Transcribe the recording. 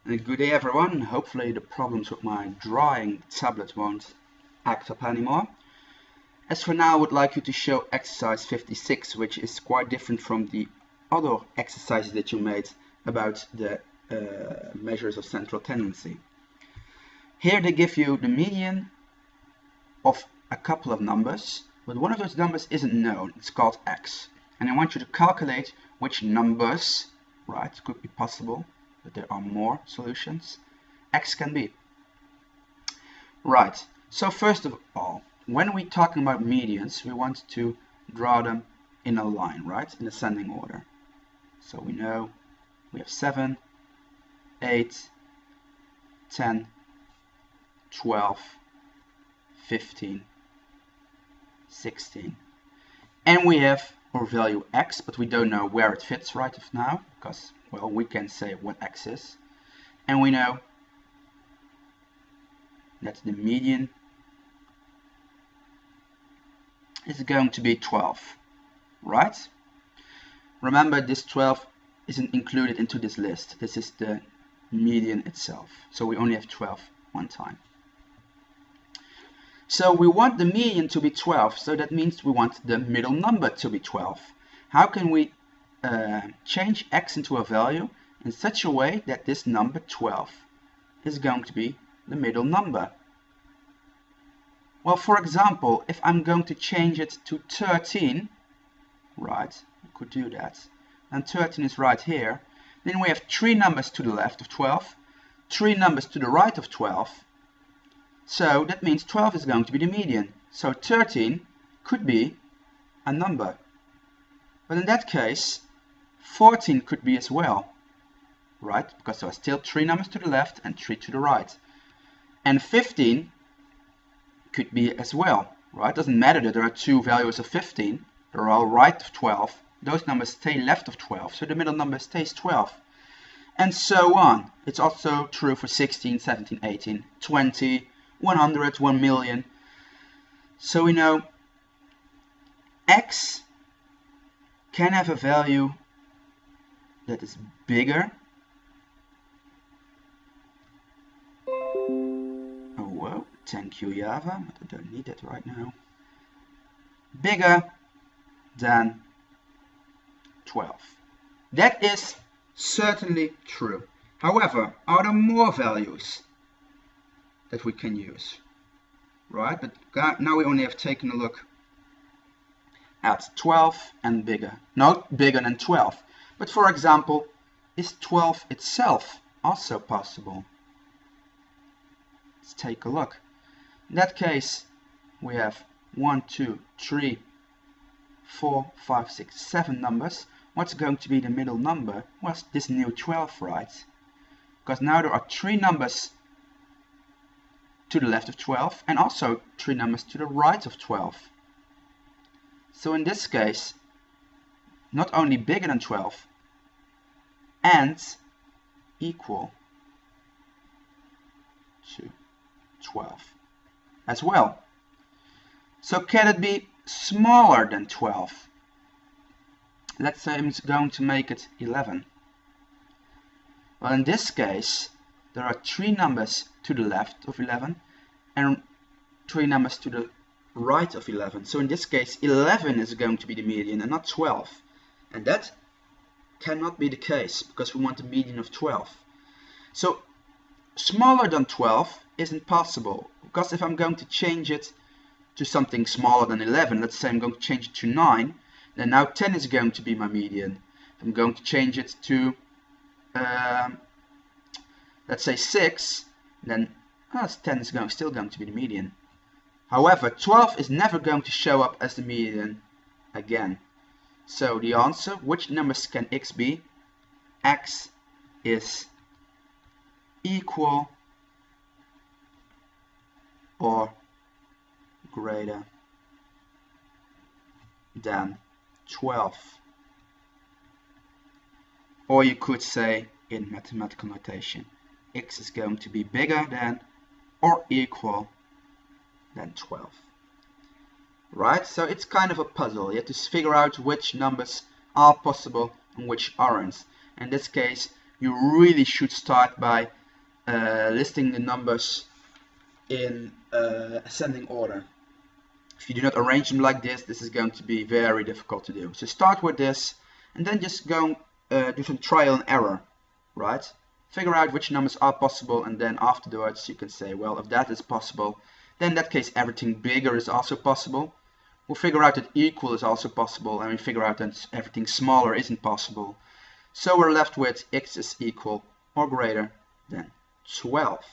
Good day everyone. Hopefully the problems with my drawing tablet won't act up anymore. As for now, I would like you to show exercise 56, which is quite different from the other exercises that you made about the measures of central tendency. Here they give you the median of a couple of numbers, but one of those numbers isn't known. It's called x. And I want you to calculate which numbers, right, it could be possible, but there are more solutions, x can be. Right, so first of all, when we're talking about medians, we want to draw them in a line, right, in ascending order. So we know we have 7, 8, 10, 12, 15, 16. And we have our value x, but we don't know where it fits right now, because, well, we can say what x is. And we know that the median is going to be 12, right? Remember, this 12 isn't included into this list. This is the median itself. So we only have 12 one time. So we want the median to be 12, so that means we want the middle number to be 12. How can we change x into a value in such a way that this number 12 is going to be the middle number? Well, for example, if I'm going to change it to 13, right, I could do that, and 13 is right here, then we have 3 numbers to the left of 12, 3 numbers to the right of 12, so that means 12 is going to be the median. So 13 could be a number. But in that case, 14 could be as well, right? Because there are still 3 numbers to the left and 3 to the right. And 15 could be as well, right? Doesn't matter that there are 2 values of 15. They're all right of 12. Those numbers stay left of 12, so the middle number stays 12. And so on. It's also true for 16, 17, 18, 20, 100, 1 million. So we know x can have a value that is bigger. Oh, whoa, thank you, Java, but I don't need it right now. Bigger than 12. That is certainly true. However, are there more values that we can use, right? But now we only have taken a look at 12 and bigger, not bigger than 12. But for example, is 12 itself also possible? Let's take a look. In that case, we have 1, 2, 3, 4, 5, 6, 7 numbers. What's going to be the middle number? Well, this new 12, right? Because now there are 3 numbers to the left of 12 and also 3 numbers to the right of 12. So in this case, not only bigger than 12 and equal to 12 as well. So can it be smaller than 12? Let's say I'm going to make it 11. Well, in this case, there are 3 numbers to the left of 11 and 3 numbers to the right of 11. So in this case, 11 is going to be the median and not 12. And that cannot be the case because we want a median of 12. So smaller than 12 isn't possible, because if I'm going to change it to something smaller than 11, let's say I'm going to change it to 9, then now 10 is going to be my median. If I'm going to change it to let's say 6, then 10 is still going to be the median. However, 12 is never going to show up as the median again. So the answer, which numbers can x be? X is equal or greater than 12. Or you could say in mathematical notation, x is going to be bigger than or equal than 12. Right? So it's kind of a puzzle. You have to figure out which numbers are possible and which aren't. In this case, you really should start by listing the numbers in ascending order. If you do not arrange them like this, this is going to be very difficult to do. So start with this, and then just go do some trial and error, right? Figure out which numbers are possible, and then afterwards you can say, well, if that is possible, then in that case everything bigger is also possible. We'll figure out that equal is also possible, and we figure out that everything smaller isn't possible. So we're left with x is equal or greater than 12.